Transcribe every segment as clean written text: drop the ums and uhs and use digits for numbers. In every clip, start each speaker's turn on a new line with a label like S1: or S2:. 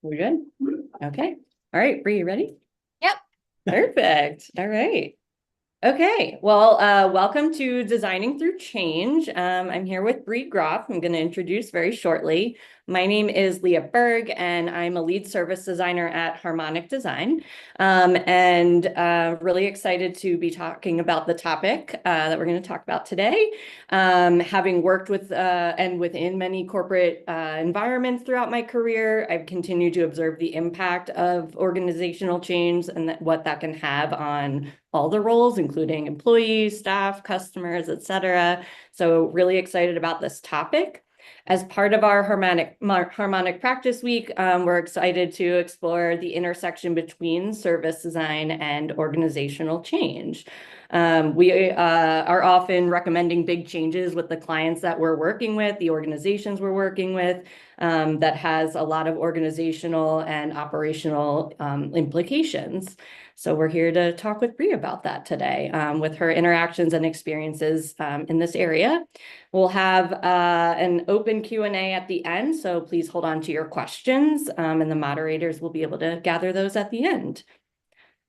S1: We're good? Okay. All right, Bree, you ready?
S2: Yep.
S1: Perfect. All right. Okay, well, welcome to Designing Through Change. I'm here with Bree Groff. I'm going to introduce very shortly. My name is Leah Berg, and I'm a lead service designer at Harmonic Design. And really excited to be talking about the topic that we're going to talk about today. Having worked with and within many corporate environments throughout my career, I've continued to observe the impact of organizational change and what that can have on all the roles, including employees, staff, customers, et cetera. So really excited about this topic. As part of our Harmonic Practice Week, we're excited to explore the intersection between service design and organizational change. We are often recommending big changes with the clients that we're working with, the organizations we're working with, that has a lot of organizational and operational implications. So we're here to talk with Bree about that today, with her interactions and experiences in this area. We'll have an open Q&A at the end, so please hold on to your questions, and the moderators will be able to gather those at the end.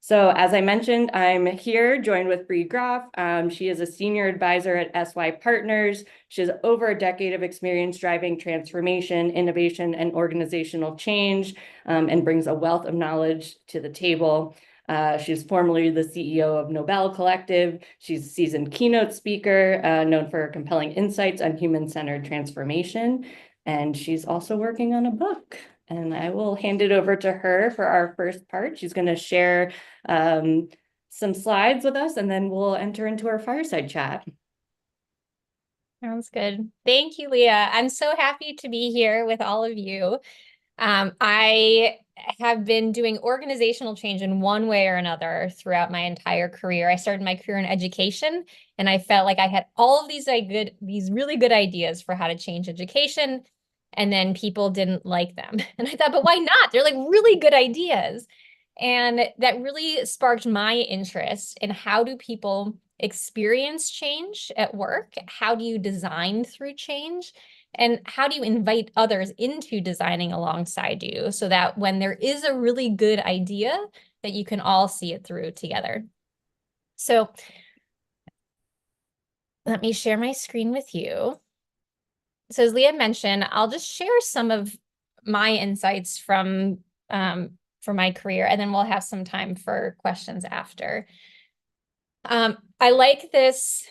S1: So as I mentioned, I'm here joined with Bree Groff. She is a senior advisor at SYPartners. She has over a decade of experience driving transformation, innovation, and organizational change, and brings a wealth of knowledge to the table. She's formerly the CEO of Nobel Collective. She's a seasoned keynote speaker, known for her compelling insights on human-centered transformation. And she's also working on a book. And I will hand it over to her for our first part. She's going to share some slides with us, and then we'll enter into our fireside chat.
S2: Sounds good. Thank you, Leah. I'm so happy to be here with all of you. I have been doing organizational change in one way or another throughout my entire career. I started my career in education, and I felt like I had all of these really good ideas for how to change education, and then people didn't like them. And I thought, but why not? They're like really good ideas. And that really sparked my interest in how do people experience change at work? How do you design through change? And how do you invite others into designing alongside you so that when there is a really good idea, that you can all see it through together? So let me share my screen with you. So as Leah mentioned, I'll just share some of my insights from my career, and then we'll have some time for questions after. I like this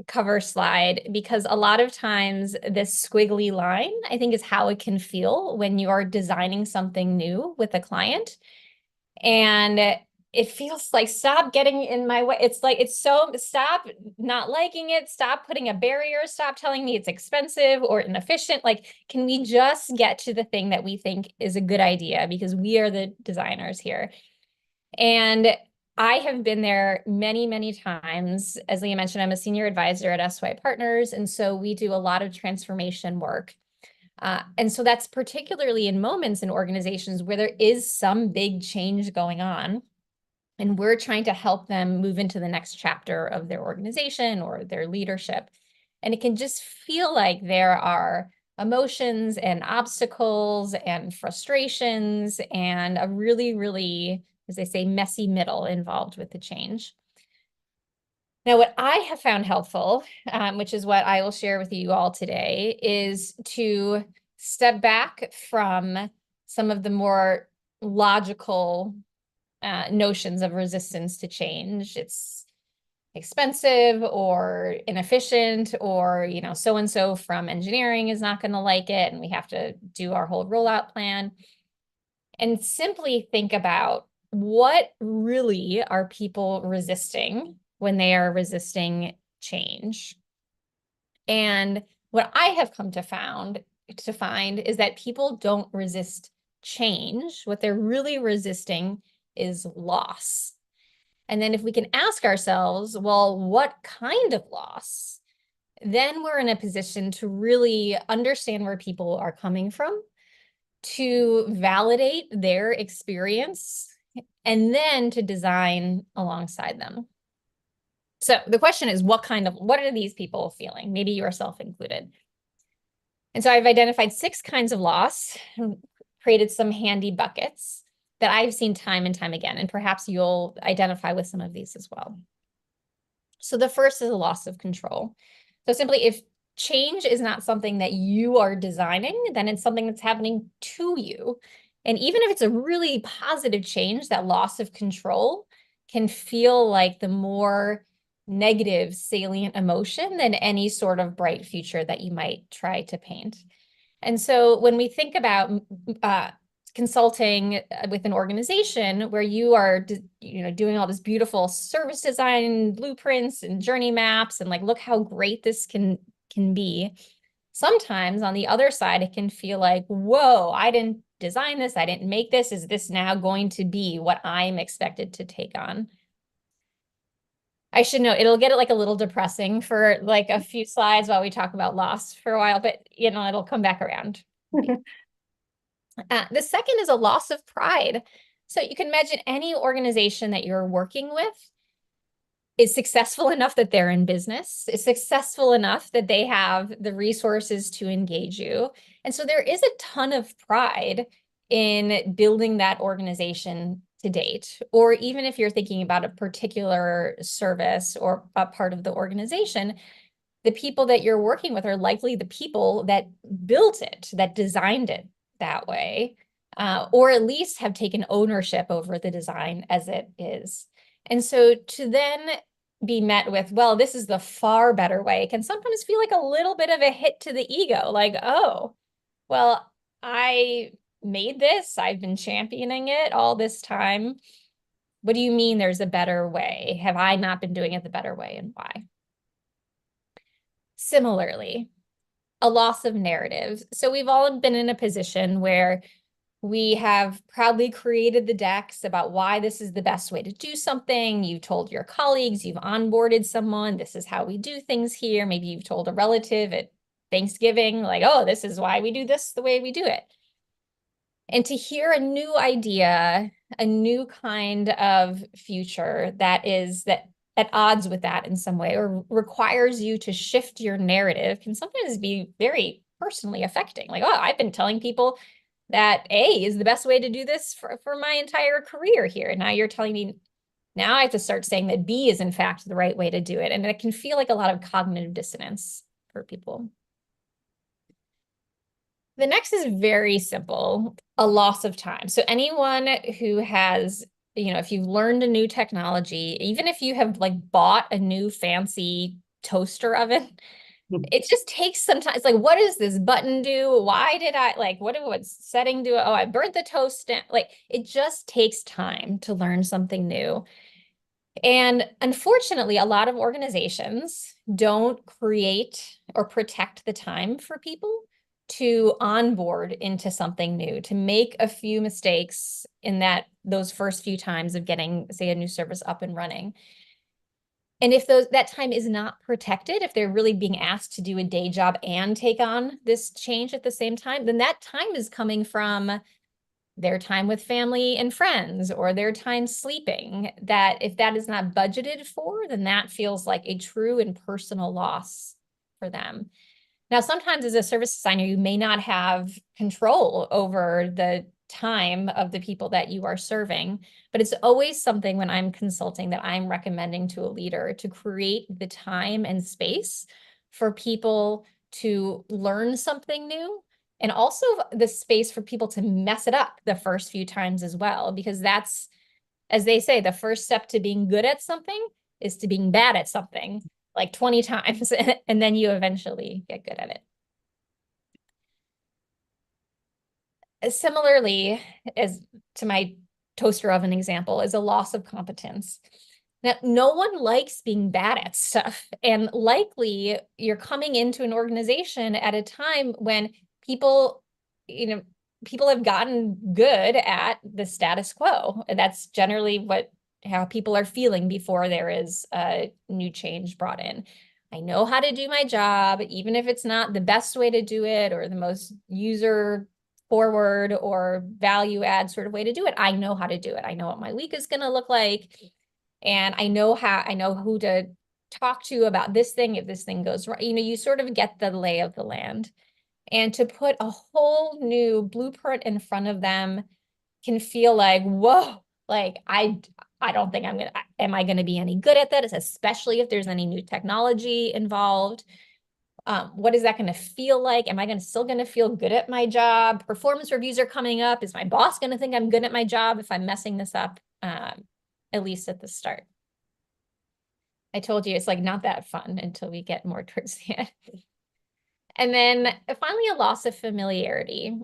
S2: cover slide because a lot of times this squiggly line, I think, is how it can feel when you are designing something new with a client. And it feels like, stop getting in my way. It's like, stop not liking it. Stop putting a barrier. Stop telling me it's expensive or inefficient. Like, can we just get to the thing that we think is a good idea? Because we are the designers here. And I have been there many, many times. As Leah mentioned, I'm a senior advisor at SYPartners. And so we do a lot of transformation work. And so that's particularly in moments in organizations where there is some big change going on, and we're trying to help them move into the next chapter of their organization or their leadership. And it can just feel like there are emotions and obstacles and frustrations and a really, really, as they say, messy middle involved with the change. Now, what I have found helpful, which is what I will share with you all today, is to step back from some of the more logical notions of resistance to change. It's expensive or inefficient, or, so-and-so from engineering is not going to like it, and we have to do our whole rollout plan. And simply think about, what really are people resisting when they are resisting change? And what I have come to find is that people don't resist change. What they're really resisting is loss. And then if we can ask ourselves, well, what kind of loss? Then we're in a position to really understand where people are coming from, to validate their experience, and then to design alongside them. So the question is, what are these people feeling? Maybe yourself included. And so I've identified 6 kinds of loss. created some handy buckets that I've seen time and time again, and perhaps you'll identify with some of these as well. So the first is a loss of control. So simply, if change is not something that you are designing, then it's something that's happening to you. And even if it's a really positive change, that loss of control can feel like the more negative salient emotion than any sort of bright future that you might try to paint. And so when we think about consulting with an organization where you are, doing all this beautiful service design blueprints and journey maps, and like, look how great this can be. Sometimes on the other side, it can feel like, whoa, I didn't design this. I didn't make this. Is this now going to be what I'm expected to take on? I should know it'll get it like a little depressing for like a few slides while we talk about loss for a while, but it'll come back around. The second is a loss of pride. So you can imagine any organization that you're working with is successful enough that they're in business, is successful enough that they have the resources to engage you. And so there is a ton of pride in building that organization to date, or even if you're thinking about a particular service or a part of the organization, the people that you're working with are likely the people that built it, that designed it that way, or at least have taken ownership over the design as it is. And so to then be met with, well, this is the far better way, can sometimes feel like a little bit of a hit to the ego, like, oh, well, I made this, I've been championing it all this time. What do you mean there's a better way? Have I not been doing it the better way, and why? Similarly, a loss of narrative. So we've all been in a position where we have proudly created the decks about why this is the best way to do something. You've told your colleagues, you've onboarded someone, this is how we do things here. Maybe you've told a relative at Thanksgiving, like, oh, this is why we do this the way we do it. And to hear a new idea, a new kind of future that is at odds with that in some way, or requires you to shift your narrative, can sometimes be very personally affecting. Like, oh, I've been telling people that A is the best way to do this for my entire career here. And now you're telling me now I have to start saying that B is in fact the right way to do it. And it can feel like a lot of cognitive dissonance for people. The next is very simple, a loss of time. So anyone who has, if you've learned a new technology, even if you have like bought a new fancy toaster oven, it just takes some time. It's like, what does this button do? Why did I what's setting do? Oh, I burnt the toast down. Like, it just takes time to learn something new. And unfortunately, a lot of organizations don't create or protect the time for people to onboard into something new, to make a few mistakes in those first few times of getting, say, a new service up and running. And if that time is not protected, if they're really being asked to do a day job and take on this change at the same time, then that time is coming from their time with family and friends, or their time sleeping, that if that is not budgeted for, then that feels like a true and personal loss for them. Now, sometimes as a service designer, you may not have control over the time of the people that you are serving, but it's always something when I'm consulting that I'm recommending to a leader, to create the time and space for people to learn something new, and also the space for people to mess it up the first few times as well, because that's, as they say, the first step to being good at something is to being bad at something like 20 times, and then you eventually get good at it. Similarly, as to my toaster oven example, is a loss of competence. Now, no one likes being bad at stuff, and likely you're coming into an organization at a time when people have gotten good at the status quo, and that's generally how people are feeling before there is a new change brought in. I know how to do my job, even if it's not the best way to do it or the most user forward or value add sort of way to do it. I know how to do it. I know what my week is going to look like. And I know who to talk to about this thing if this thing goes wrong. You sort of get the lay of the land. And to put a whole new blueprint in front of them can feel like, whoa, like I don't think am I going to be any good at that? Especially if there's any new technology involved. What is that going to feel like? Am I still going to feel good at my job? Performance reviews are coming up. Is my boss going to think I'm good at my job if I'm messing this up? At least at the start. I told you it's like not that fun until we get more towards the end. And then finally, a loss of familiarity.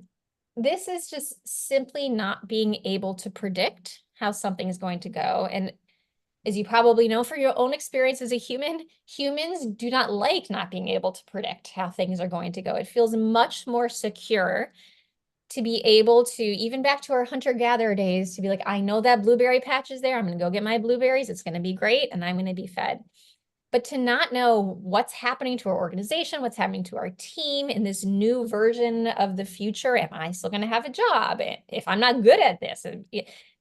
S2: This is just simply not being able to predict how something is going to go. And as you probably know for your own experience as a human, humans do not like not being able to predict how things are going to go. It feels much more secure to be able to, even back to our hunter-gatherer days, to be like, I know that blueberry patch is there. I'm going to go get my blueberries. It's going to be great, and I'm going to be fed. But to not know what's happening to our organization, what's happening to our team in this new version of the future, am I still going to have a job? If I'm not good at this,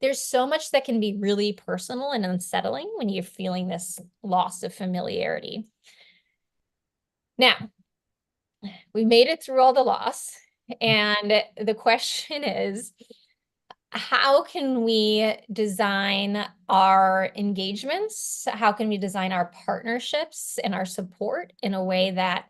S2: there's so much that can be really personal and unsettling when you're feeling this loss of familiarity. Now, we made it through all the loss, and the question is, how can we design our engagements? How can we design our partnerships and our support in a way that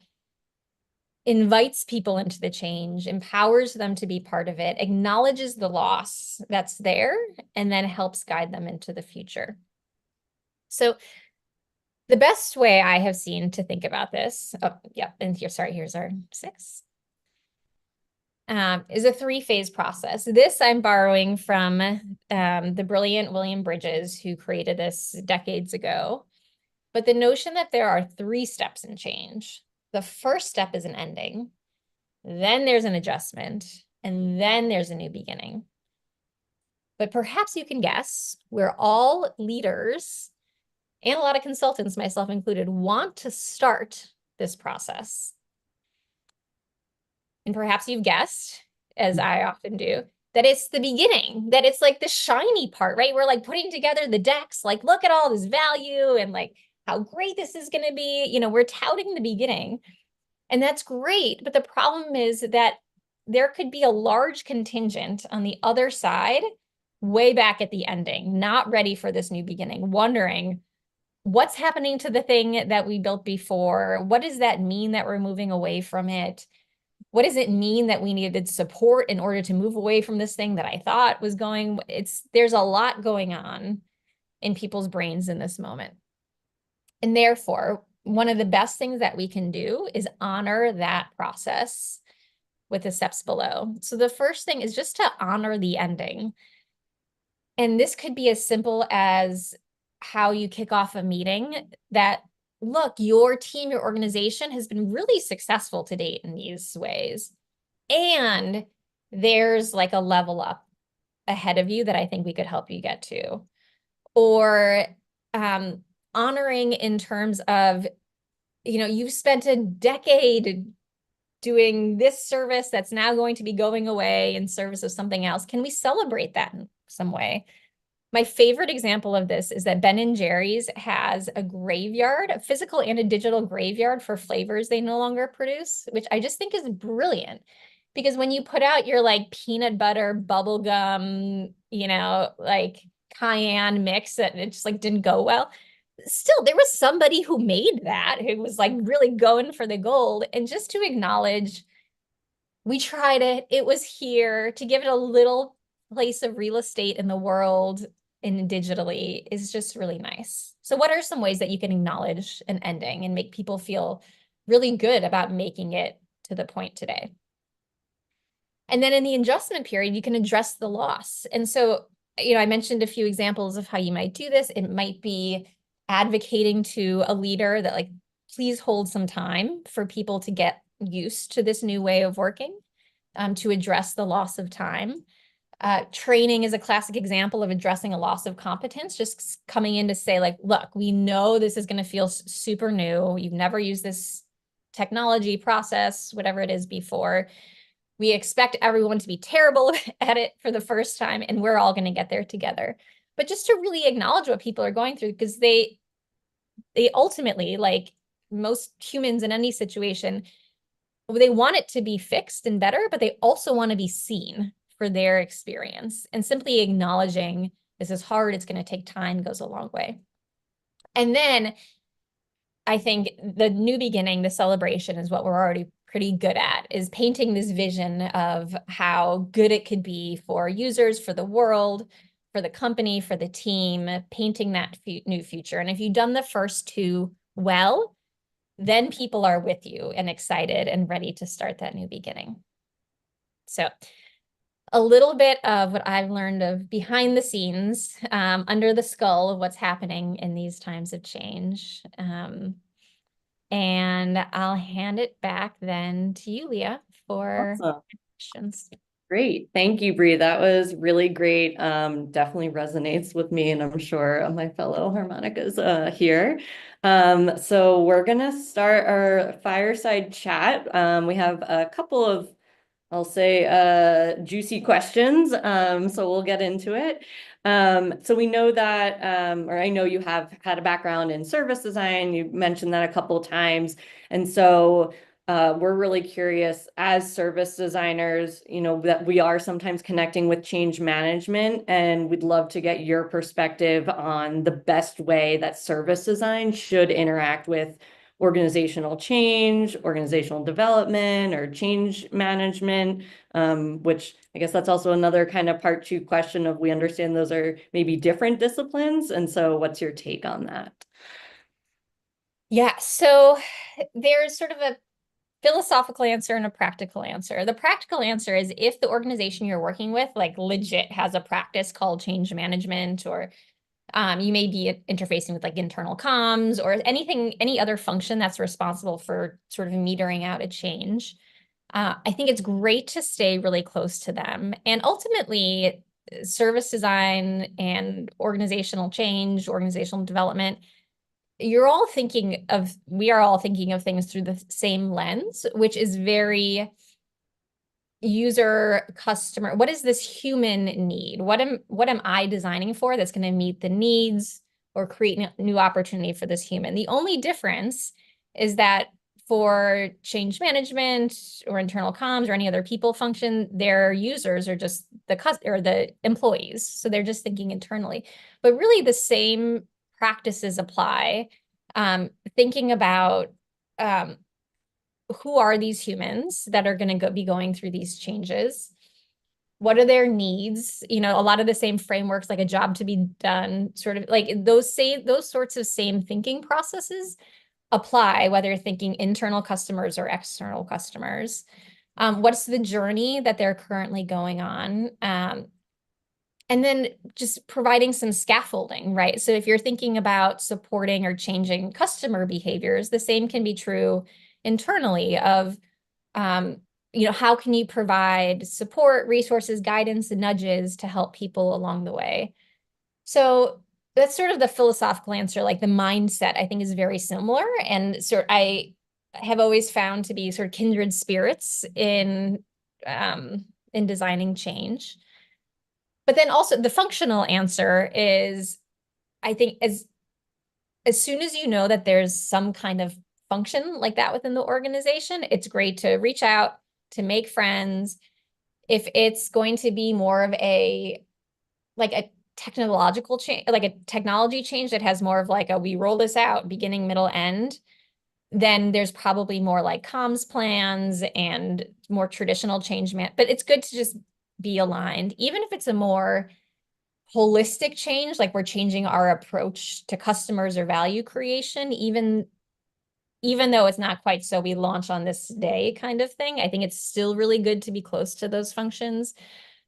S2: invites people into the change, empowers them to be part of it, acknowledges the loss that's there, and then helps guide them into the future? So the best way I have seen to think about this, and here's our 6. Is a 3-phase process. This I'm borrowing from the brilliant William Bridges, who created this decades ago. But the notion that there are 3 steps in change. The first step is an ending, then there's an adjustment, and then there's a new beginning. But perhaps you can guess, we're all leaders, and a lot of consultants, myself included, want to start this process. And perhaps you've guessed, as I often do, that it's the beginning, that it's like the shiny part, right? We're like putting together the decks, like, look at all this value and like how great this is going to be. You know, we're touting the beginning, and that's great. But the problem is that there could be a large contingent on the other side, way back at the ending, not ready for this new beginning, wondering what's happening to the thing that we built before? What does that mean that we're moving away from it? What does it mean that we needed support in order to move away from this thing that I thought was going? There's a lot going on in people's brains in this moment. And therefore, one of the best things that we can do is honor that process with the steps below. So the first thing is just to honor the ending. And this could be as simple as how you kick off a meeting that, look, your team, your organization has been really successful to date in these ways. And there's like a level up ahead of you that I think we could help you get to. Or honoring in terms of, you've spent a decade doing this service that's now going to be going away in service of something else. Can we celebrate that in some way? My favorite example of this is that Ben & Jerry's has a graveyard, a physical and a digital graveyard for flavors they no longer produce, which I just think is brilliant. Because when you put out your like peanut butter, bubblegum, like cayenne mix that it just like didn't go well, still there was somebody who made that, who was like really going for the gold. And just to acknowledge, we tried it, it was here, to give it a little place of real estate in the world and digitally is just really nice. So what are some ways that you can acknowledge an ending and make people feel really good about making it to the point today? And then in the adjustment period, you can address the loss. And so, I mentioned a few examples of how you might do this. It might be advocating to a leader that like, please hold some time for people to get used to this new way of working, to address the loss of time. Training is a classic example of addressing a loss of competence, just coming in to say like, look, we know this is going to feel super new. You've never used this technology process, whatever it is before. We expect everyone to be terrible at it for the first time, and we're all going to get there together. But just to really acknowledge what people are going through, because they ultimately, like most humans in any situation, they want it to be fixed and better, but they also want to be seen for their experience. And simply acknowledging this is hard, it's going to take time, goes a long way. And then I think the new beginning, the celebration, is what we're already pretty good at, is painting this vision of how good it could be for users, for the world, for the company, for the team, painting that new future. And if you've done the first two well, then people are with you and excited and ready to start that new beginning. So a little bit of what I've learned of behind the scenes, under the skull of what's happening in these times of change. And I'll hand it back then to you, Leah, for
S1: Awesome.
S2: questions.
S1: Great. Thank you, Bree. That was really great. Definitely resonates with me, and I'm sure my fellow harmonicas here. So we're gonna start our fireside chat. We have a couple of, I'll say, juicy questions. So we'll get into it. So we know that, or I know you have had a background in service design. You mentioned that a couple of times. And so we're really curious as service designers, that we are sometimes connecting with change management, and we'd love to get your perspective on the best way that service design should interact with organizational change, organizational development, or change management, which I guess that's also another kind of part two question of, we understand those are maybe different disciplines. And so what's your take on that?
S2: Yeah, so there's sort of a philosophical answer and a practical answer. The practical answer is if the organization you're working with, like, legit has a practice called change management, or you may be interfacing with like internal comms or any other function that's responsible for sort of metering out a change. I think it's great to stay really close to them. And ultimately, service design and organizational change, organizational development, we are all thinking of things through the same lens, which is very user, customer. What is this human need? What am I designing for that's going to meet the needs or create new opportunity for this human? The only difference is that for change management or internal comms or any other people function, their users are just the employees. So they're just thinking internally. But really the same practices apply. Thinking about who are these humans that are going to be going through these changes? What are their needs? A lot of the same frameworks, like a job to be done, sort of like those sorts of same thinking processes apply, whether you're thinking internal customers or external customers. What's the journey that they're currently going on? And then just providing some scaffolding, right? So if you're thinking about supporting or changing customer behaviors, the same can be true internally of, how can you provide support, resources, guidance, and nudges to help people along the way? So that's sort of the philosophical answer. Like the mindset, I think, is very similar. And I have always found to be sort of kindred spirits in designing change. But then also the functional answer is, I think, as soon as you know that there's some kind of function like that within the organization, it's great to reach out, to make friends. If it's going to be more of a technological change, like a technology change that has more of like we roll this out beginning, middle, end, then there's probably more like comms plans and more traditional change but it's good to just be aligned, even if it's a more holistic change, like we're changing our approach to customers or value creation, even though it's not quite so we launch on this day kind of thing. I think it's still really good to be close to those functions.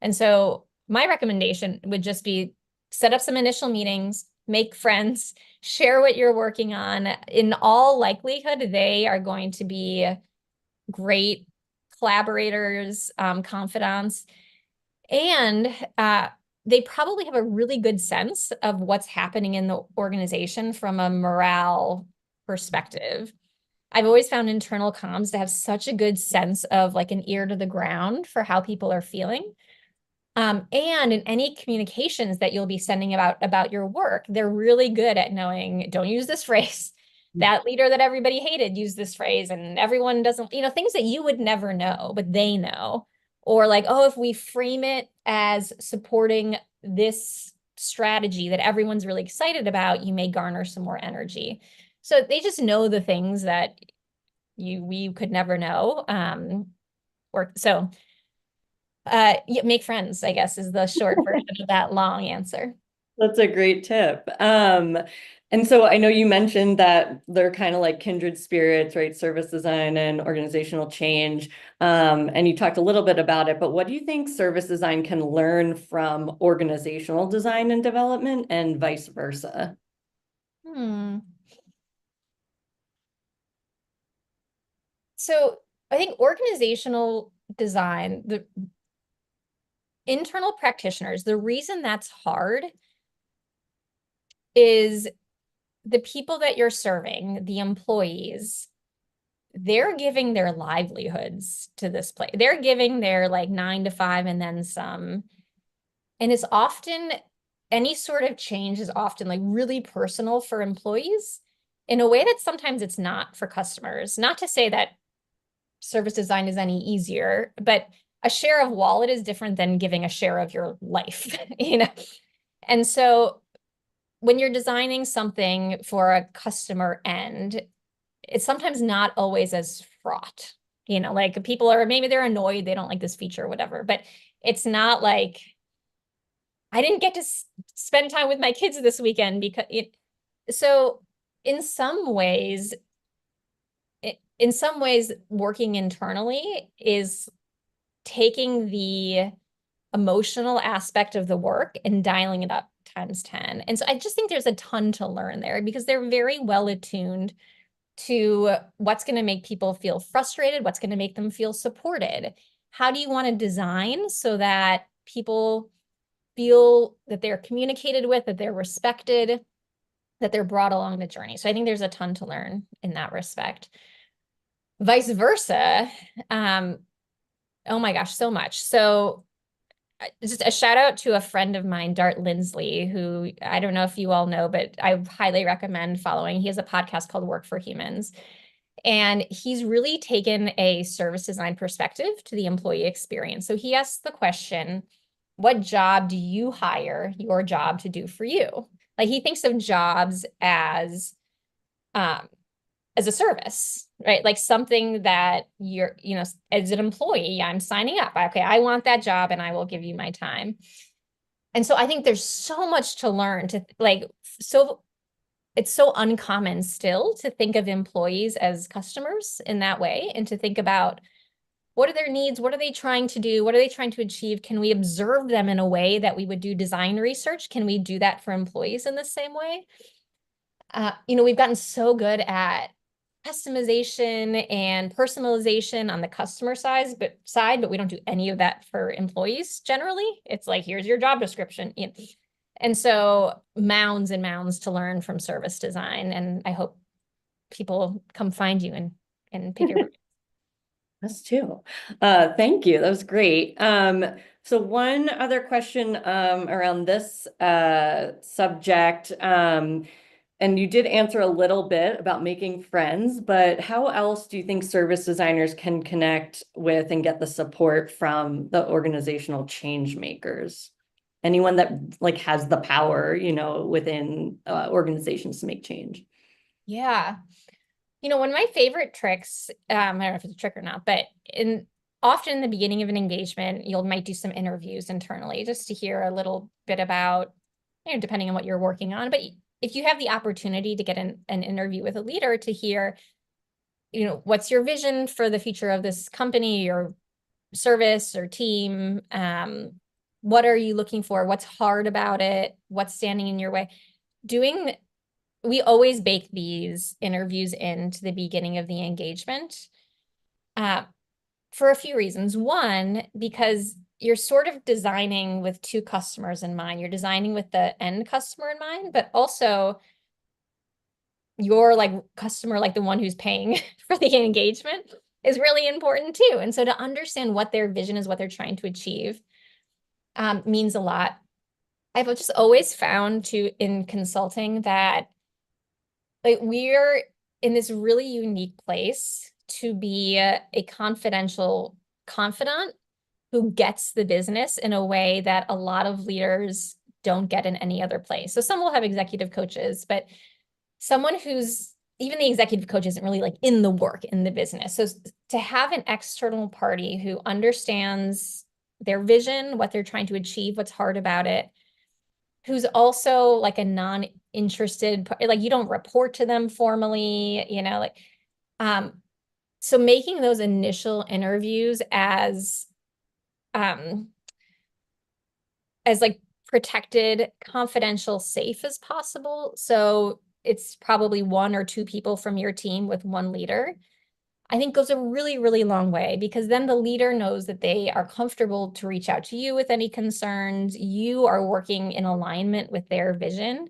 S2: And so my recommendation would just be set up some initial meetings, make friends, share what you're working on. In all likelihood, they are going to be great collaborators, confidants, and they probably have a really good sense of what's happening in the organization from a morale perspective. I've always found internal comms to have such a good sense of like an ear to the ground for how people are feeling. And in any communications that you'll be sending about your work, they're really good at knowing, don't use this phrase, that leader that everybody hated used this phrase and everyone doesn't, things that you would never know, but they know. Or like, oh, if we frame it as supporting this strategy that everyone's really excited about, you may garner some more energy. So they just know the things that we could never know. Yeah, make friends, I guess, is the short version of that long answer.
S1: That's a great tip. And so I know you mentioned that they're kind of like kindred spirits, right? Service design and organizational change. And you talked a little bit about it, but what do you think service design can learn from organizational design and development and vice versa?
S2: Hmm. So I think organizational design, the internal practitioners, the reason that's hard is the people that you're serving, the employees, they're giving their livelihoods to this place. They're giving their like 9 to 5 and then some. And it's often, any sort of change is often like really personal for employees in a way that sometimes it's not for customers. Not to say that service design is any easier, but a share of wallet is different than giving a share of your life, And so when you're designing something for a customer end, it's sometimes not always as fraught. Like people are, maybe they're annoyed, they don't like this feature or whatever, but it's not like, I didn't get to spend time with my kids this weekend because so in some ways, working internally is taking the emotional aspect of the work and dialing it up times 10. And so I just think there's a ton to learn there because they're very well attuned to what's going to make people feel frustrated, what's going to make them feel supported. How do you want to design so that people feel that they're communicated with, that they're respected, that they're brought along the journey? So I think there's a ton to learn in that respect. Vice versa, oh my gosh, so much. So just a shout out to a friend of mine, Dart Lindsley, who I don't know if you all know, but I highly recommend following. He has a podcast called Work for Humans. And he's really taken a service design perspective to the employee experience. So he asks the question, what job do you hire your job to do for you? Like he thinks of jobs as a service, right? Like something that you're, as an employee, I'm signing up. Okay, I want that job and I will give you my time. And so I think there's so much to learn so it's so uncommon still to think of employees as customers in that way and to think about what are their needs? What are they trying to do? What are they trying to achieve? Can we observe them in a way that we would do design research? Can we do that for employees in the same way? We've gotten so good at customization and personalization on the customer side, but we don't do any of that for employees generally. It's like, here's your job description. And so mounds and mounds to learn from service design. And I hope people come find you and pick your
S1: Us too. Thank you. That was great. So one other question around this subject. And you did answer a little bit about making friends, but how else do you think service designers can connect with and get the support from the organizational change makers? Anyone that like has the power, within organizations to make change.
S2: Yeah. One of my favorite tricks, I don't know if it's a trick or not, but often in the beginning of an engagement, you might do some interviews internally just to hear a little bit about, depending on what you're working on. But if you have the opportunity to get an interview with a leader to hear, what's your vision for the future of this company or service or team? What are you looking for? What's hard about it? What's standing in your way? We always bake these interviews into the beginning of the engagement for a few reasons. One, because you're sort of designing with two customers in mind. You're designing with the end customer in mind, but also your like customer, like the one who's paying for the engagement, is really important too. And so to understand what their vision is, what they're trying to achieve, means a lot. I've just always found in consulting that like in this really unique place to be a confidential confidant who gets the business in a way that a lot of leaders don't get in any other place. So some will have executive coaches, but someone who's, even the executive coach isn't really like in the work, in the business. So to have an external party who understands their vision, what they're trying to achieve, what's hard about it, who's also like a non-interested, like you don't report to them formally, you know, like, so making those initial interviews as like protected, confidential, safe as possible. So it's probably one or two people from your team with one leader, I think goes a really, really long way, because then the leader knows that they are comfortable to reach out to you with any concerns. You are working in alignment with their vision.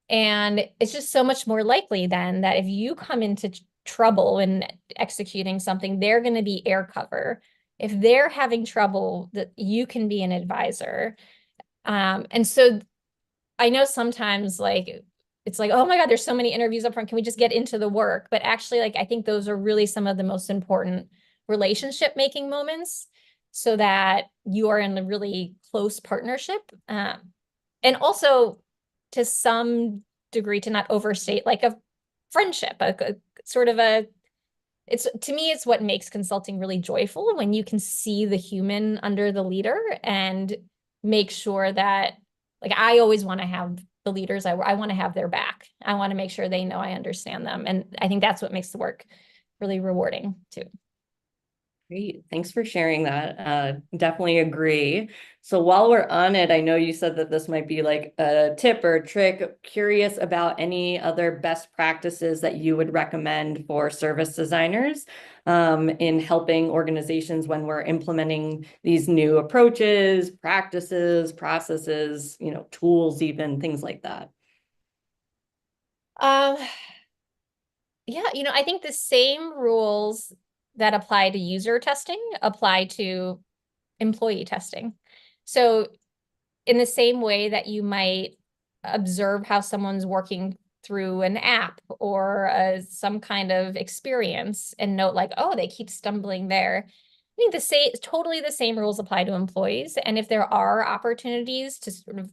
S2: And it's just so much more likely then that if you come into trouble in executing something, they're going to be air cover. If they're having trouble, that you can be an advisor. And so I know sometimes like it's like, oh my God, there's so many interviews up front. Can we just get into the work? But actually, like I think those are really some of the most important relationship making moments, so that you are in a really close partnership. And also to some degree to not overstate like a friendship, a sort of a, it's, to me, it's what makes consulting really joyful, when you can see the human under the leader and make sure that, like, I always want to have the leaders, I want to have their back. I want to make sure they know I understand them. And I think that's what makes the work really rewarding too.
S1: Great. Thanks for sharing that. Definitely agree. So while we're on it, I know you said that this might be like a tip or a trick. Curious about any other best practices that you would recommend for service designers in helping organizations when we're implementing these new approaches, practices, processes, you know, tools, even things like that.
S2: Um, yeah, you know, I think the same rules that apply to user testing apply to employee testing. So in the same way that you might observe how someone's working through an app or some kind of experience and note like, oh, they keep stumbling there. I think totally the same rules apply to employees. And if there are opportunities to sort of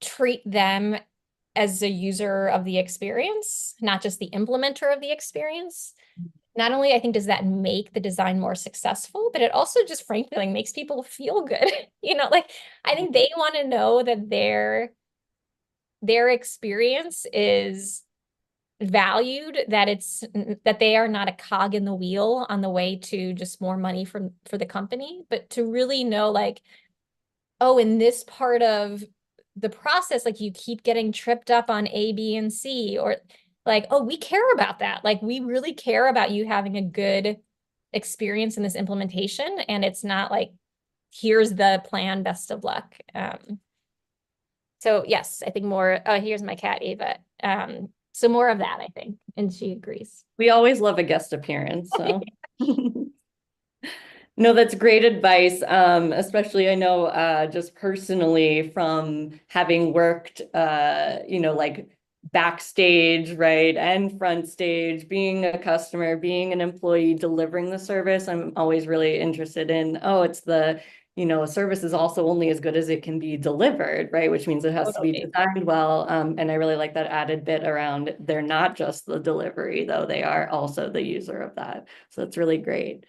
S2: treat them as a user of the experience, not just the implementer of the experience, not only I think does that make the design more successful, but it also just frankly like makes people feel good. You know, like I think they want to know that their experience is valued, that they are not a cog in the wheel on the way to just more money for the company, but to really know like, oh, in this part of the process, like you keep getting tripped up on A, B, and C, or like, oh, we care about that. Like we really care about you having a good experience in this implementation. And it's not like, here's the plan, best of luck. So yes, I think more, oh, here's my cat, Ava. So more of that, I think. And she agrees.
S1: We always love a guest appearance, so. No, that's great advice. Especially I know just personally from having worked you know, like backstage, right, and front stage, being a customer, being an employee, delivering the service. I'm always really interested in, oh, it's the, you know, a service is also only as good as it can be delivered, right? Which means it has to be designed well. And I really like that added bit around they're not just the delivery, though, they are also the user of that. So it's really great.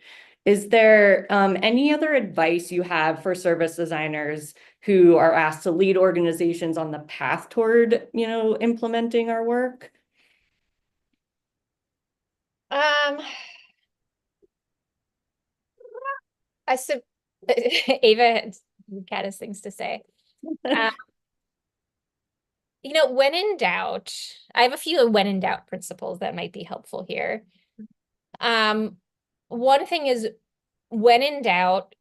S1: Is there any other advice you have for service designers who are asked to lead organizations on the path toward, you know, implementing our work?
S2: Um, I said, Ava, cat has things to say. You know, when in doubt, I have a few when in doubt principles that might be helpful here. One thing is, when in doubt,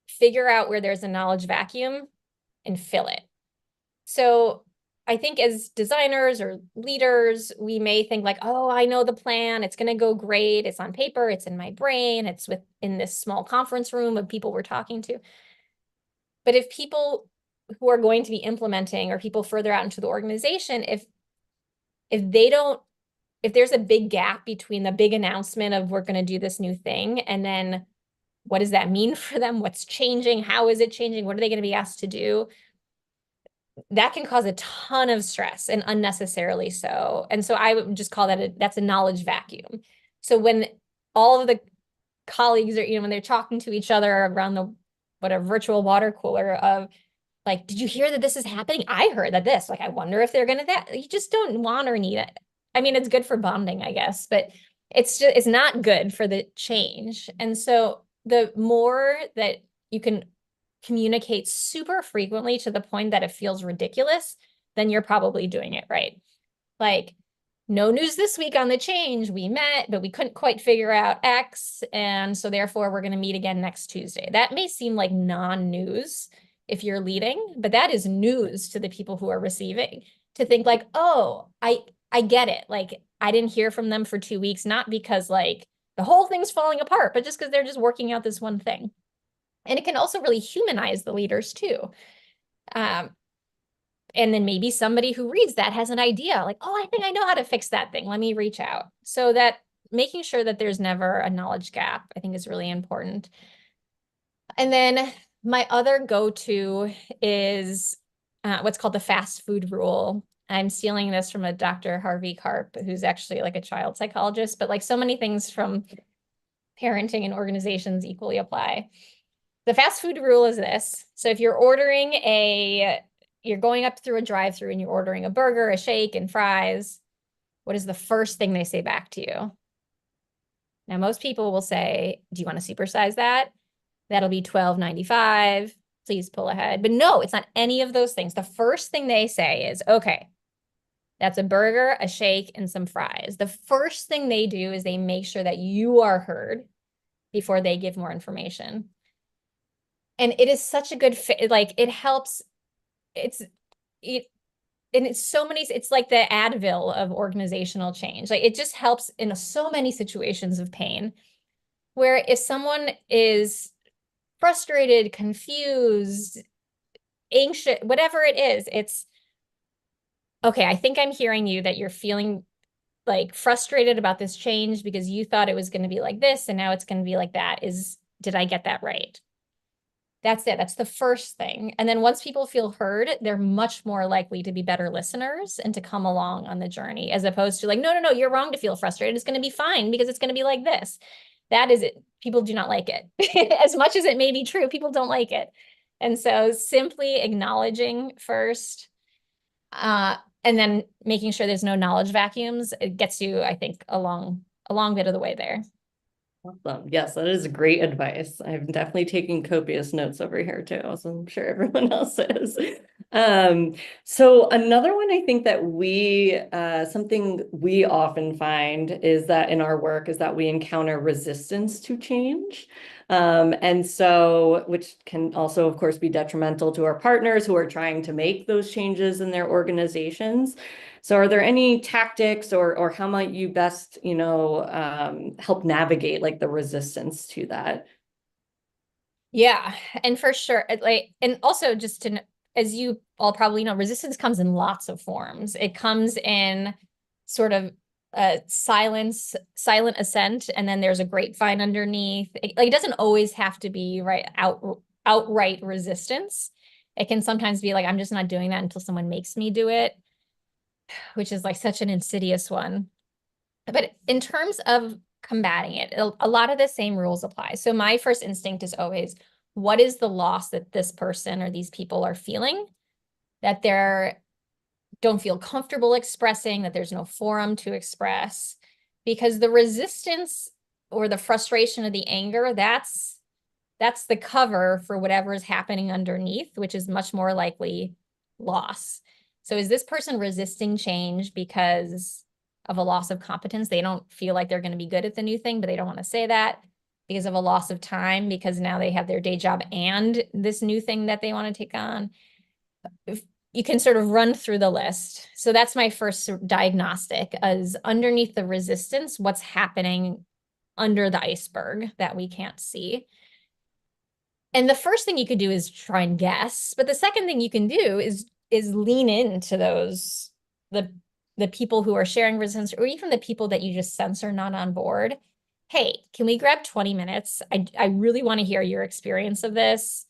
S2: figure out where there's a knowledge vacuum and fill it. So I think as designers or leaders, we may think like, oh, I know the plan. It's going to go great. It's on paper. It's in my brain. It's in this small conference room of people we're talking to. But if people who are going to be implementing or people further out into the organization, if they don't if there's a big gap between the big announcement of we're going to do this new thing, and then what does that mean for them? What's changing? How is it changing? What are they going to be asked to do? That can cause a ton of stress, and unnecessarily so. And so I would just call that that's a knowledge vacuum. So when all of the colleagues are, when they're talking to each other around the whatever virtual water cooler of like, did you hear that this is happening? I heard that this, like, I wonder if they're gonna that. You just don't want or need it. I mean, it's good for bonding, I guess, but it's not good for the change. And so the more that you can communicate super frequently to the point that it feels ridiculous, then you're probably doing it right. Like, no news this week on the change. We met, but we couldn't quite figure out X. And so therefore we're going to meet again next Tuesday. That may seem like non-news if you're leading, but that is news to the people who are receiving, to think like, oh, I get it. Like, I didn't hear from them for 2 weeks, not because like the whole thing's falling apart, but just because they're just working out this one thing. And it can also really humanize the leaders too. Um, and then maybe somebody who reads that has an idea like, oh, I think I know how to fix that thing. Let me reach out. So that making sure that there's never a knowledge gap, I think, is really important. And then my other go-to is what's called the fast food rule. I'm stealing this from a Dr. Harvey Karp, who's actually like a child psychologist, but like so many things from parenting and organizations equally apply. The fast food rule is this. So if you're you're going up through a drive-through and you're ordering a burger, a shake, and fries, what is the first thing they say back to you? Now, most people will say, do you want to supersize that? That'll be $12.95. Please pull ahead. But no, it's not any of those things. The first thing they say is, okay, that's a burger, a shake, and some fries. The first thing they do is they make sure that you are heard before they give more information. And it is such a good fit. Like, it helps. And it's so many, it's like the Advil of organizational change. Like, it just helps in so many situations of pain, where if someone is frustrated, confused, anxious, whatever it is, it's okay. I think I'm hearing you, that you're feeling like frustrated about this change because you thought it was going to be like this and now it's going to be like that. Did I get that right? That's it. That's the first thing. And then once people feel heard, they're much more likely to be better listeners and to come along on the journey, as opposed to like, no, no, no, you're wrong to feel frustrated. It's going to be fine because it's going to be like this. That is it. People do not like it. As much as it may be true, people don't like it. And so simply acknowledging first, and then making sure there's no knowledge vacuums, it gets you, I think, a long bit of the way there.
S1: Awesome. Yes, that is great advice. I'm definitely taking copious notes over here too, as I'm sure everyone else is. So another one I think that something we often find is that in our work is that we encounter resistance to change. And so, which can also, of course, be detrimental to our partners who are trying to make those changes in their organizations. So are there any tactics or how might you best, help navigate like the resistance to that?
S2: Yeah, and for sure, and also just to, as you all probably know, resistance comes in lots of forms. It comes in sort of silent assent, and then there's a grapevine underneath. It doesn't always have to be outright resistance. It can sometimes be like, I'm just not doing that until someone makes me do it, which is like such an insidious one. But in terms of combating it, a lot of the same rules apply. So my first instinct is always, what is the loss that this person or these people are feeling that they don't feel comfortable expressing, that there's no forum to express? Because the resistance or the frustration or the anger, that's the cover for whatever is happening underneath, which is much more likely loss. So is this person resisting change because of a loss of competence? They don't feel like they're going to be good at the new thing, but they don't want to say that. Because of a loss of time, because now they have their day job and this new thing that they want to take on. You can sort of run through the list. So that's my first diagnostic, is underneath the resistance, what's happening under the iceberg that we can't see. And the first thing you could do is try and guess. But the second thing you can do is lean into the the people who are sharing resistance, or even the people that you just sense are not on board. Hey, can we grab 20 minutes? I really want to hear your experience of this.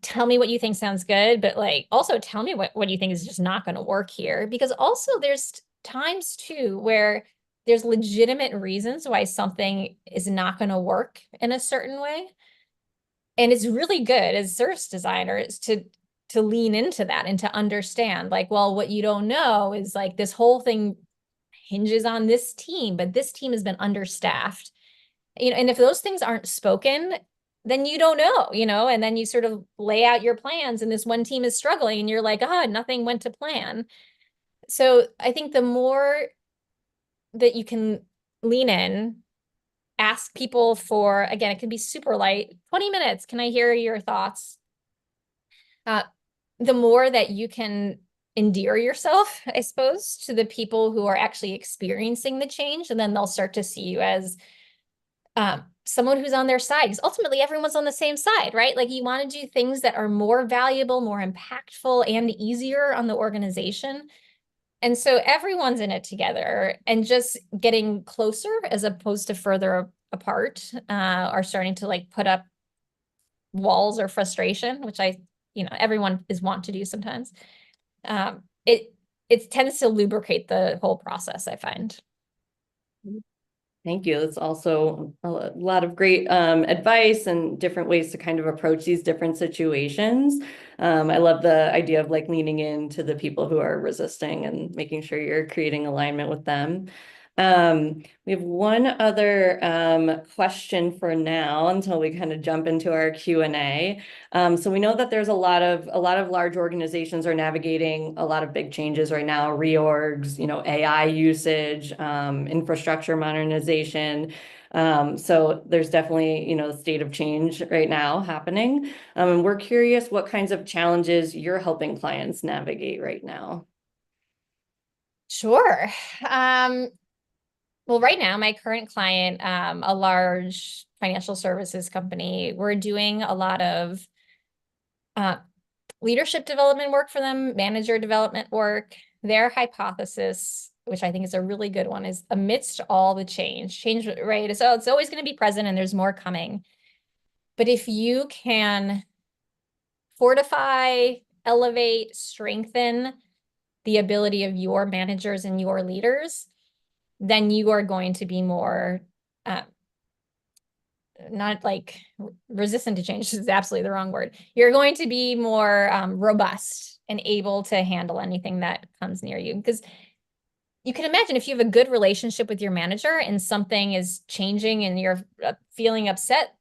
S2: Tell me what you think sounds good, but like also tell me what you think is just not going to work here. Because also there's times too where there's legitimate reasons why something is not going to work in a certain way. And it's really good as service designers to lean into that and to understand like, well, what you don't know is like this whole thing hinges on this team, but this team has been understaffed. And if those things aren't spoken, then you don't know, and then you sort of lay out your plans and this one team is struggling and you're like, nothing went to plan. So I think the more that you can lean in, ask people for, again, it can be super light, 20 minutes. Can I hear your thoughts? The more that you can endear yourself, I suppose, to the people who are actually experiencing the change, and then they'll start to see you as someone who's on their side, because ultimately everyone's on the same side, right? Like you want to do things that are more valuable, more impactful, and easier on the organization. And so everyone's in it together, and just getting closer as opposed to further apart are starting to like put up walls or frustration, which everyone is wont to do sometimes. It tends to lubricate the whole process, I find.
S1: Thank you. That's also a lot of great advice and different ways to kind of approach these different situations. I love the idea of like leaning into the people who are resisting and making sure you're creating alignment with them. We have one other question for now until we kind of jump into our Q&A. So we know that there's a lot of large organizations are navigating a lot of big changes right now, reorgs, AI usage, infrastructure modernization. So there's definitely, the state of change right now happening. And we're curious what kinds of challenges you're helping clients navigate right now.
S2: Sure. Well, right now, my current client, a large financial services company, we're doing a lot of leadership development work for them, manager development work. Their hypothesis, which I think is a really good one, is amidst all the change, right? So it's always going to be present and there's more coming. But if you can fortify, elevate, strengthen the ability of your managers and your leaders, then you are going to be more not like resistant to change is absolutely the wrong word. You're going to be more robust and able to handle anything that comes near you. Because you can imagine if you have a good relationship with your manager and something is changing and you're feeling upset,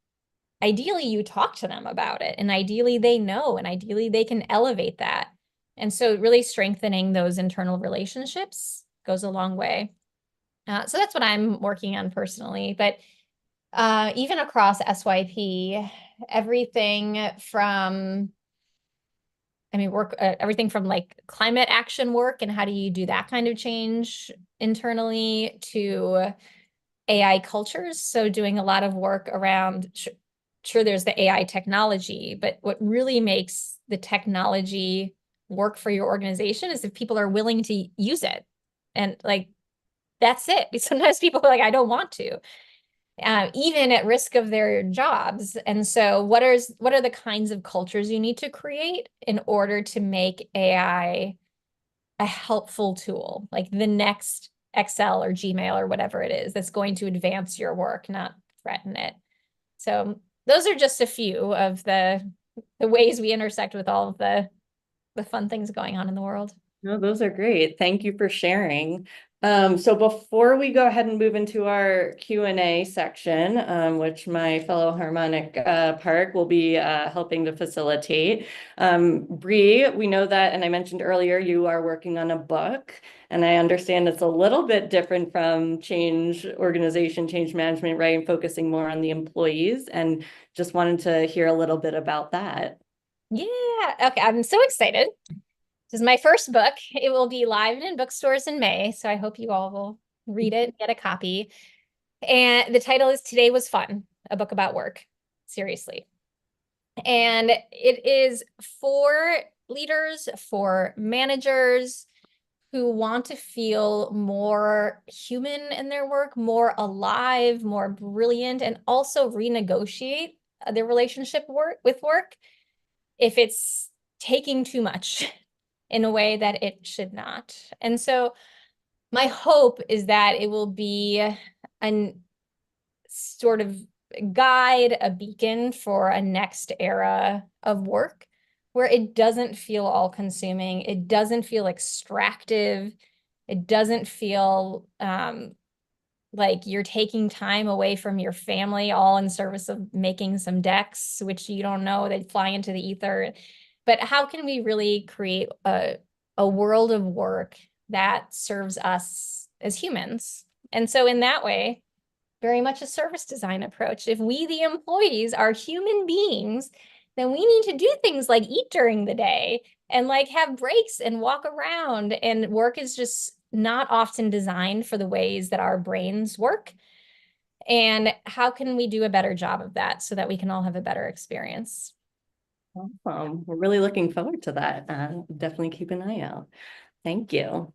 S2: ideally you talk to them about it, and ideally they know, and ideally they can elevate that. And so really strengthening those internal relationships goes a long way. So that's what I'm working on personally. But even across SYP, everything from, everything from like climate action work and how do you do that kind of change internally to AI cultures. So doing a lot of work around, sure, there's the AI technology, but what really makes the technology work for your organization is if people are willing to use it. And like, that's it. Sometimes people are like, I don't want to. Even at risk of their jobs. And so what are the kinds of cultures you need to create in order to make AI a helpful tool, like the next Excel or Gmail or whatever it is that's going to advance your work, not threaten it. So those are just a few of the ways we intersect with all of the fun things going on in the world.
S1: No, those are great. Thank you for sharing. So before we go ahead and move into our Q&A section, which my fellow Harmonic Park will be helping to facilitate, Bree, we know that, and I mentioned earlier, you are working on a book, and I understand it's a little bit different from change organization, change management, right? And focusing more on the employees, and just wanted to hear a little bit about that.
S2: Yeah, okay, I'm so excited. This is my first book. It will be live in bookstores in May, so I hope you all will read it, get a copy. And the title is Today Was Fun, a book about work, seriously. And it is for leaders, for managers, who want to feel more human in their work, more alive, more brilliant, and also renegotiate their relationship with work if it's taking too much in a way that it should not. And so my hope is that it will be a sort of guide, a beacon for a next era of work where it doesn't feel all consuming. It doesn't feel extractive. It doesn't feel like you're taking time away from your family all in service of making some decks, which you don't know, they fly into the ether. But how can we really create a world of work that serves us as humans? And so in that way, very much a service design approach. If we, the employees, are human beings, then we need to do things like eat during the day and like have breaks and walk around. And work is just not often designed for the ways that our brains work. And how can we do a better job of that so that we can all have a better experience?
S1: We're really looking forward to that. Definitely keep an eye out. Thank you.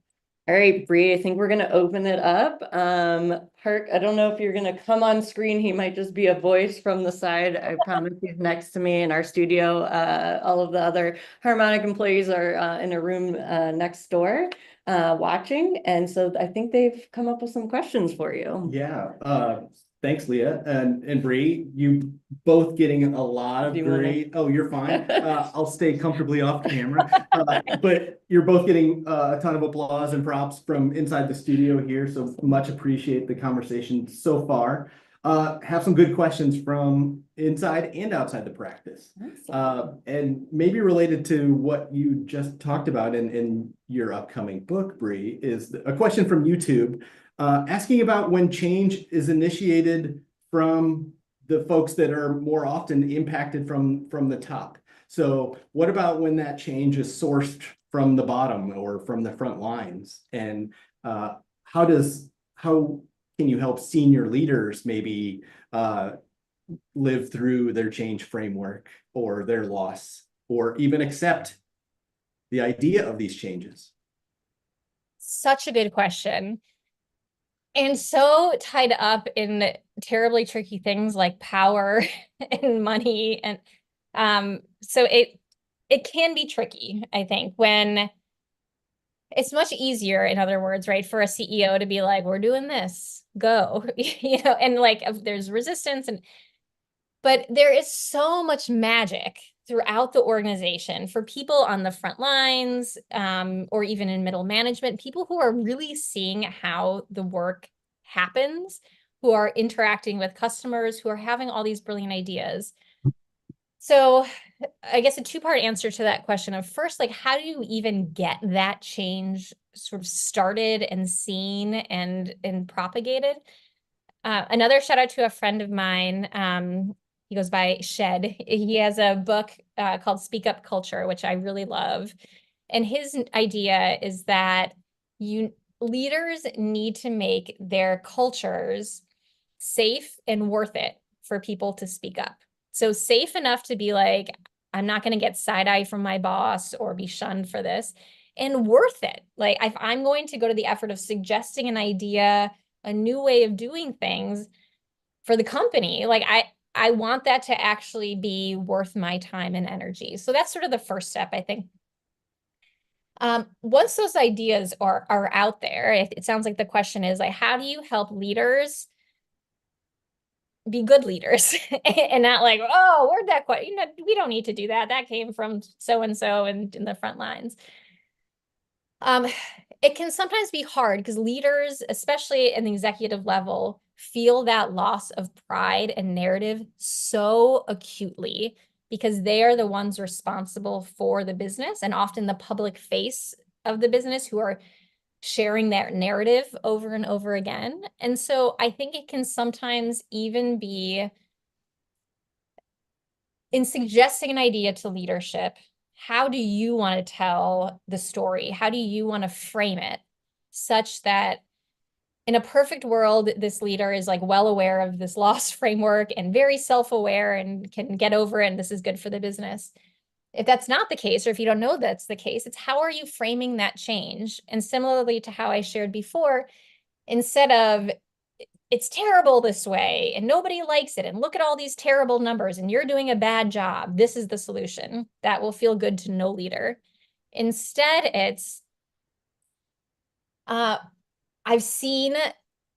S1: All right, Bree, I think we're going to open it up. Park, I don't know if you're going to come on screen. He might just be a voice from the side. I promise he's next to me in our studio. All of the other Harmonic employees are in a room next door watching. And so I think they've come up with some questions for you.
S3: Yeah, thanks, Leah and Bree. You both getting a lot of great. Oh, you're fine. I'll stay comfortably off camera. But you're both getting a ton of applause and props from inside the studio here. So much appreciate the conversation so far. Have some good questions from inside and outside the practice. And maybe related to what you just talked about in your upcoming book, Bree, is a question from YouTube. Asking about when change is initiated from the folks that are more often impacted from the top. So what about when that change is sourced from the bottom or from the front lines? And how can you help senior leaders maybe live through their change framework or their loss, or even accept the idea of these changes?
S2: Such a good question. And so tied up in terribly tricky things like power and money. And so it can be tricky, I think, when it's much easier, in other words, right, for a CEO to be like, we're doing this, go, and like there's resistance. But there is so much magic throughout the organization for people on the front lines, or even in middle management, people who are really seeing how the work happens, who are interacting with customers, who are having all these brilliant ideas. So I guess a two-part answer to that question of first, like, how do you even get that change sort of started and seen and propagated? Another shout out to a friend of mine. He goes by Shed. He has a book called Speak Up Culture, which I really love. And his idea is that leaders need to make their cultures safe and worth it for people to speak up. So safe enough to be like, I'm not going to get side-eye from my boss or be shunned for this, and worth it. Like, if I'm going to go to the effort of suggesting an idea, a new way of doing things for the company, like I want that to actually be worth my time and energy. So that's sort of the first step, I think. Once those ideas are out there, it sounds like the question is like, how do you help leaders be good leaders and not like, oh, where'd that quite, we don't need to do that. That came from so-and-so and in the front lines. It can sometimes be hard because leaders, especially in the executive level, feel that loss of pride and narrative so acutely because they are the ones responsible for the business and often the public face of the business who are sharing that narrative over and over again. And so I think it can sometimes even be in suggesting an idea to leadership, how do you want to tell the story? How do you want to frame it such that in a perfect world, this leader is like well aware of this loss framework and very self-aware and can get over it, and this is good for the business. If that's not the case, or if you don't know that's the case, it's how are you framing that change? And similarly to how I shared before, instead of it's terrible this way and nobody likes it and look at all these terrible numbers and you're doing a bad job, this is the solution that will feel good to no leader. Instead, it's I've seen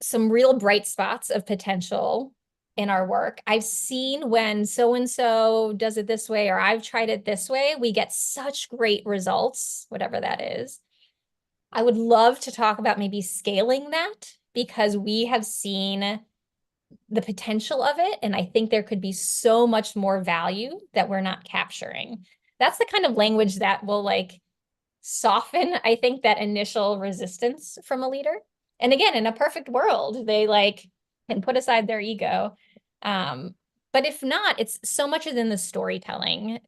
S2: some real bright spots of potential in our work. I've seen when so-and-so does it this way, or I've tried it this way, we get such great results, whatever that is. I would love to talk about maybe scaling that, because we have seen the potential of it. And I think there could be so much more value that we're not capturing. That's the kind of language that will like soften, I think, that initial resistance from a leader. And again, in a perfect world, they like can put aside their ego. But if not, it's so much is in the storytelling,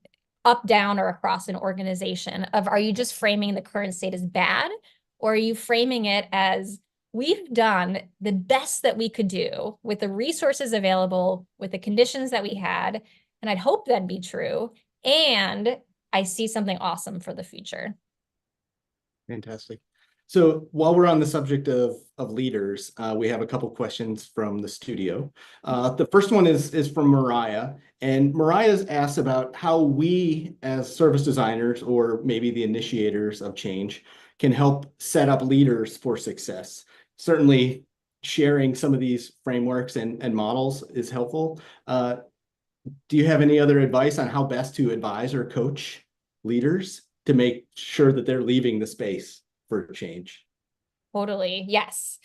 S2: up, down, or across an organization of, are you just framing the current state as bad? Or are you framing it as, we've done the best that we could do with the resources available, with the conditions that we had, and I'd hope that'd be true. And I see something awesome for the future.
S3: Fantastic. So while we're on the subject of leaders, we have a couple questions from the studio. The first one is from Mariah, and Mariah's asked about how we as service designers, or maybe the initiators of change, can help set up leaders for success. Certainly sharing some of these frameworks and models is helpful. Do you have any other advice on how best to advise or coach leaders to make sure that they're leaving the space for change?
S2: Totally, yes.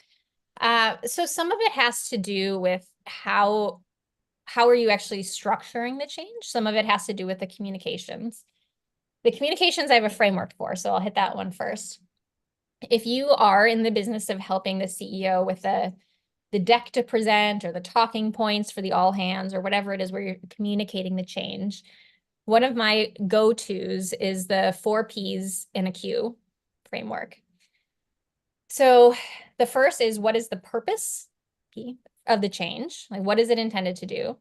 S2: So some of it has to do with how are you actually structuring the change? Some of it has to do with the communications. The communications I have a framework for, so I'll hit that one first. If you are in the business of helping the CEO with the deck to present, or the talking points for the all hands, or whatever it is where you're communicating the change, one of my go-tos is the 4 Ps in a Q framework. So the first is, what is the purpose P of the change? Like, what is it intended to do?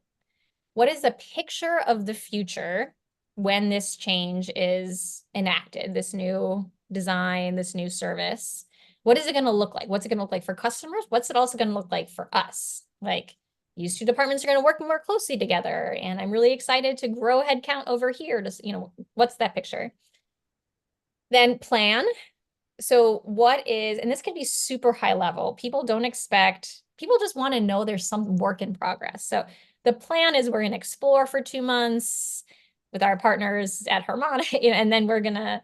S2: What is the picture of the future when this change is enacted, this new design, this new service? What is it going to look like? What's it going to look like for customers? What's it also going to look like for us? Like, these two departments are going to work more closely together, and I'm really excited to grow headcount over here. To, you know, what's that picture? Then plan. So what is, and this can be super high level. People don't expect, people just want to know there's some work in progress. So the plan is, we're going to explore for 2 months with our partners at Harmonic, and then we're going to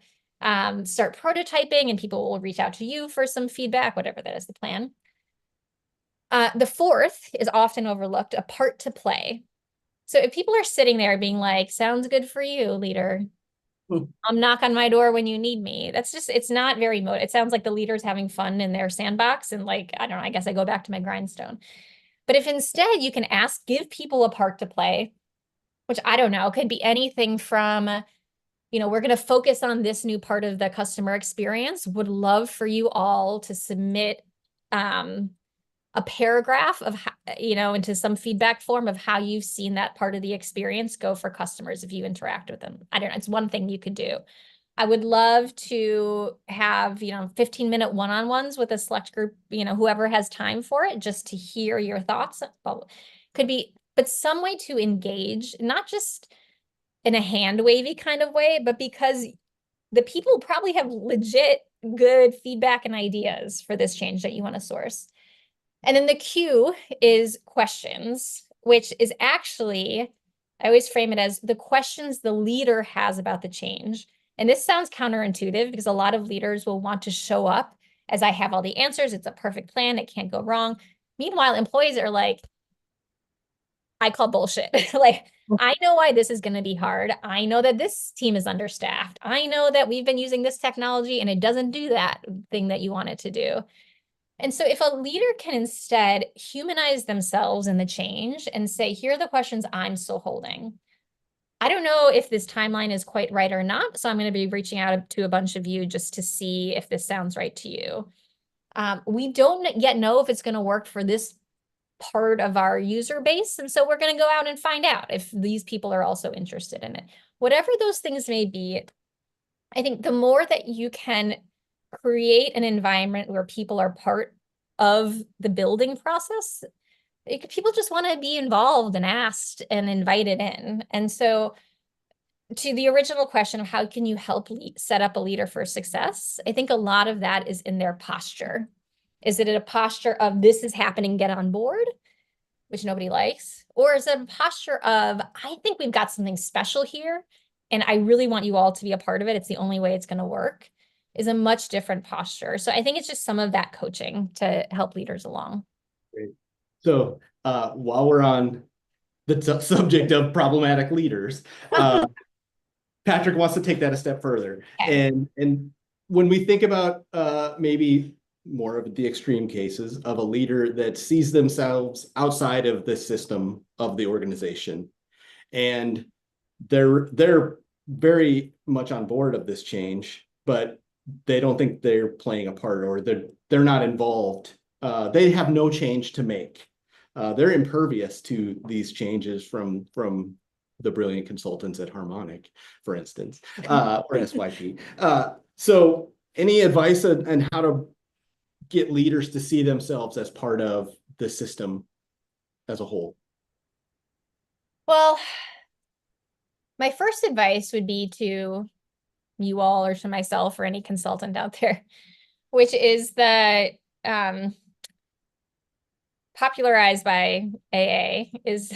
S2: start prototyping, and people will reach out to you for some feedback, whatever that is the plan. The fourth is often overlooked, a part to play. So if people are sitting there being like, sounds good for you, leader, knock on my door when you need me. That's just, it's not very motivating. It sounds like the leader's having fun in their sandbox, and like, I don't know, I guess I go back to my grindstone. But if instead you can give people a part to play, which I don't know, could be anything from, you know, we're going to focus on this new part of the customer experience. Would love for you all to submit a paragraph of, you know, into some feedback form of how you've seen that part of the experience go for customers if you interact with them. I don't know, it's one thing you could do. I would love to have, you know, 15-minute one-on-ones with a select group, you know, whoever has time for it, just to hear your thoughts. Could be, but some way to engage, not just in a hand wavy kind of way, but because the people probably have legit good feedback and ideas for this change that you want to source. And then the Q is questions, which is actually, I always frame it as the questions the leader has about the change. And this sounds counterintuitive, because a lot of leaders will want to show up as, I have all the answers, it's a perfect plan, it can't go wrong. Meanwhile, employees are like, I call bullshit. Like, I know why this is going to be hard. I know that this team is understaffed. I know that we've been using this technology and it doesn't do that thing that you want it to do. And so if a leader can instead humanize themselves in the change and say, here are the questions I'm still holding. I don't know if this timeline is quite right or not, so I'm going to be reaching out to a bunch of you just to see if this sounds right to you. We don't yet know if it's going to work for this part of our user base. And so we're going to go out and find out if these people are also interested in it. Whatever those things may be, I think the more that you can create an environment where people are part of the building process, people just want to be involved and asked and invited in. And so to the original question of how can you help set up a leader for success, I think a lot of that is in their posture. Is it a posture of this is happening, get on board, which nobody likes? Or is it a posture of, I think we've got something special here, and I really want you all to be a part of it. It's the only way it's going to work, is a much different posture. So I think it's just some of that coaching to help leaders along.
S3: Great. So while we're on the subject of problematic leaders, Patrick wants to take that a step further.
S2: Okay.
S3: And when we think about maybe more of the extreme cases of a leader that sees themselves outside of the system of the organization, and they're very much on board of this change, but they don't think they're playing a part, or they're not involved. They have no change to make. They're impervious to these changes from the brilliant consultants at Harmonic, for instance, or SYP. So any advice on how to get leaders to see themselves as part of the system as a whole?
S2: Well, my first advice would be to you all, or to myself, or any consultant out there, which is the popularized by AA is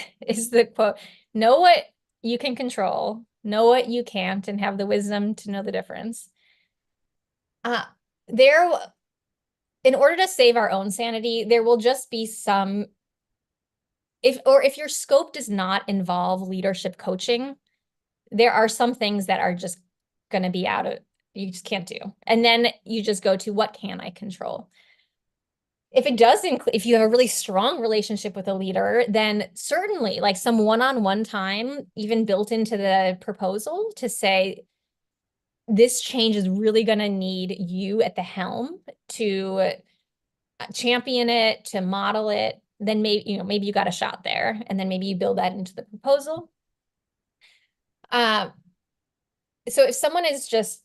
S2: the quote, know what you can control, know what you can't, and have the wisdom to know the difference. In order to save our own sanity, there will just be some, if your scope does not involve leadership coaching, there are some things that are just going to be you just can't do. And then you just go to, what can I control? If it does include, if you have a really strong relationship with a leader, then certainly like some one-on-one time, even built into the proposal, to say, this change is really going to need you at the helm to champion it, to model it, then maybe you got a shot there, and then maybe you build that into the proposal. So if someone is just,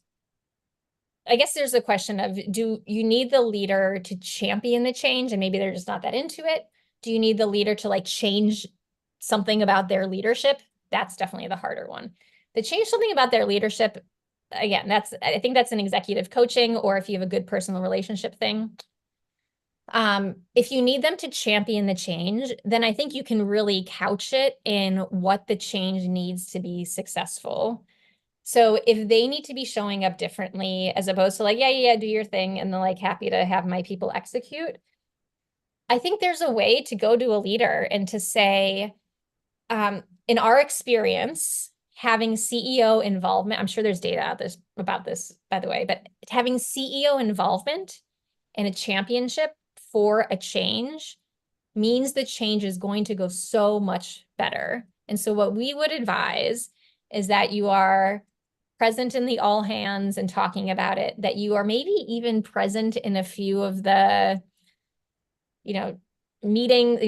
S2: I guess there's a question of, do you need the leader to champion the change and maybe they're just not that into it? Do you need the leader to like change something about their leadership? That's definitely the harder one. To change something about their leadership, again, I think that's an executive coaching, or if you have a good personal relationship thing. If you need them to champion the change, then I think you can really couch it in what the change needs to be successful. So if they need to be showing up differently, as opposed to like, yeah, do your thing, and then like happy to have my people execute, I think there's a way to go to a leader and to say, in our experience, having CEO involvement, I'm sure there's data about this, by the way, but having CEO involvement in a championship for a change means the change is going to go so much better. And so what we would advise is that you are present in the all hands and talking about it, that you are maybe even present in a few of the,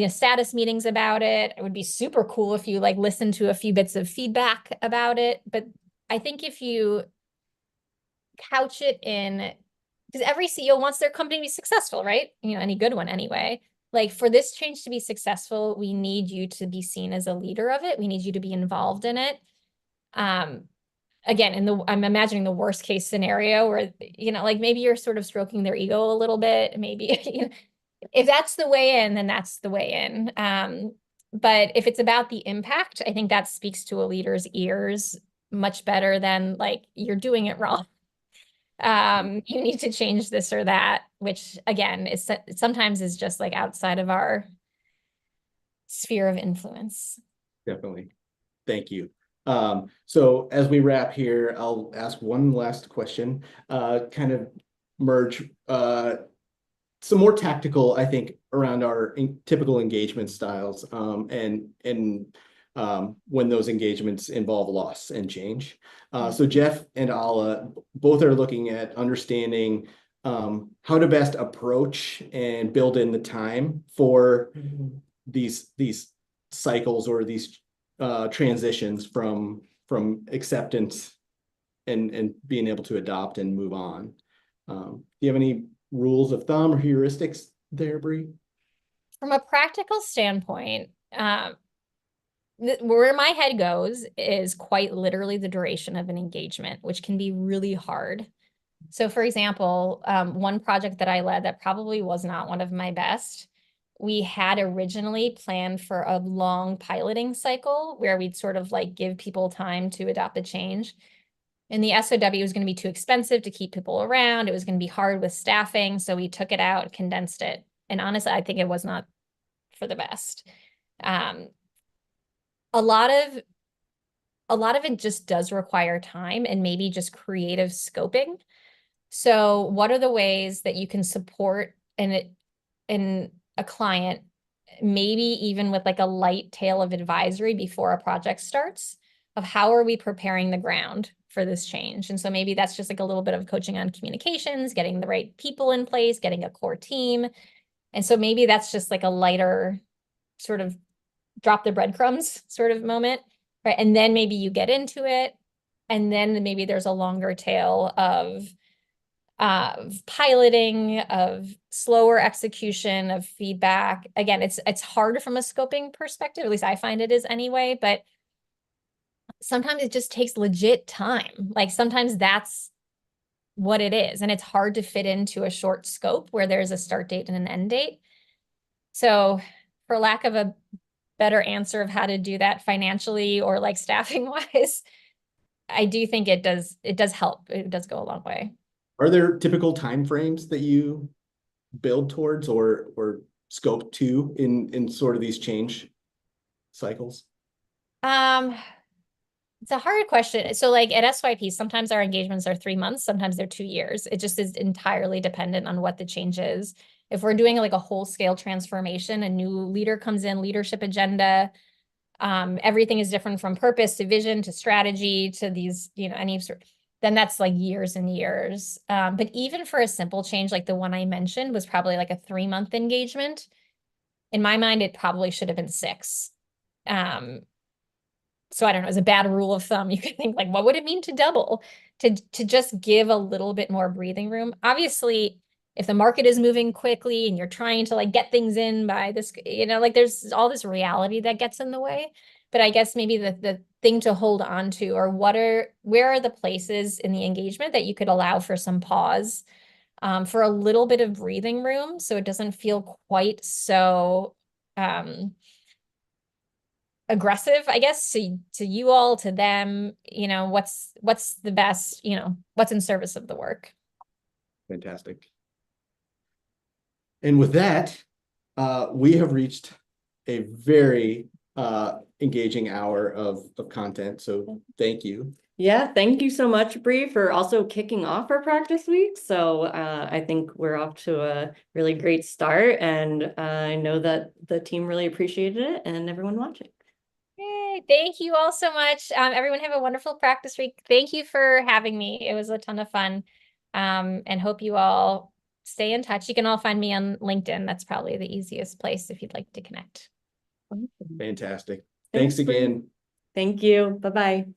S2: status meetings about it. It would be super cool if you like listen to a few bits of feedback about it. But I think if you couch it in, because every CEO wants their company to be successful, right? Any good one anyway. Like, for this change to be successful, we need you to be seen as a leader of it. We need you to be involved in it. Again, I'm imagining the worst case scenario where, like maybe you're sort of stroking their ego a little bit. Maybe, if that's the way in, then that's the way in. But if it's about the impact, I think that speaks to a leader's ears much better than like, you're doing it wrong. You need to change this or that, which again, sometimes is just like outside of our sphere of influence.
S3: Definitely. Thank you. So as we wrap here, I'll ask one last question, kind of merge some more tactical, I think, around our typical engagement styles, and when those engagements involve loss and change. So Jeff and Ala both are looking at understanding how to best approach and build in the time for these cycles or these transitions from acceptance and being able to adopt and move on. Do you have any rules of thumb or heuristics there, Bree?
S2: From a practical standpoint, where my head goes is quite literally the duration of an engagement, which can be really hard. So for example, one project that I led that probably was not one of my best, we had originally planned for a long piloting cycle where we'd sort of like give people time to adopt the change. And the SOW was going to be too expensive to keep people around. It was going to be hard with staffing. So we took it out, condensed it. And honestly, I think it was not for the best. A lot of it just does require time and maybe just creative scoping. So what are the ways that you can support in a client, maybe even with like a light tail of advisory before a project starts, of how are we preparing the ground for this change? And so maybe that's just like a little bit of coaching on communications, getting the right people in place, getting a core team. And so maybe that's just like a lighter sort of drop the breadcrumbs sort of moment, right? And then maybe you get into it. And then maybe there's a longer tail of piloting, of slower execution, of feedback. Again, it's hard from a scoping perspective, at least I find it is anyway, but sometimes it just takes legit time. Like sometimes that's what it is. And it's hard to fit into a short scope where there's a start date and an end date. So for lack of a better answer of how to do that financially or like staffing wise, I do think it does help. It does go a long way.
S3: Are there typical timeframes that you build towards or scope to in sort of these change cycles?
S2: It's a hard question. So like at SYP, sometimes our engagements are 3 months, sometimes they're 2 years. It just is entirely dependent on what the change is. If we're doing like a whole scale transformation, a new leader comes in, leadership agenda, everything is different from purpose to vision to strategy to these, any sort, then that's like years and years. But even for a simple change, like the one I mentioned was probably like a 3-month engagement. In my mind, it probably should have been 6. So I don't know, as a bad rule of thumb, you could think like, what would it mean to double? To just give a little bit more breathing room. Obviously, if the market is moving quickly and you're trying to like get things in by this, like there's all this reality that gets in the way. But I guess maybe the thing to hold on to, or where are the places in the engagement that you could allow for some pause, for a little bit of breathing room, so it doesn't feel quite so aggressive, I guess, to you all, to them, what's the best, what's in service of the work.
S3: Fantastic. And with that, we have reached a very engaging hour of content. So thank you.
S1: Yeah, thank you so much, Bree, for also kicking off our practice week. So I think we're off to a really great start, and I know that the team really appreciated it and everyone watching.
S2: Yay, thank you all so much. Everyone have a wonderful practice week. Thank you for having me. It was a ton of fun. And hope you all stay in touch. You can all find me on LinkedIn. That's probably the easiest place if you'd like to connect.
S3: Fantastic. Thanks again.
S1: Thank you. Bye-bye.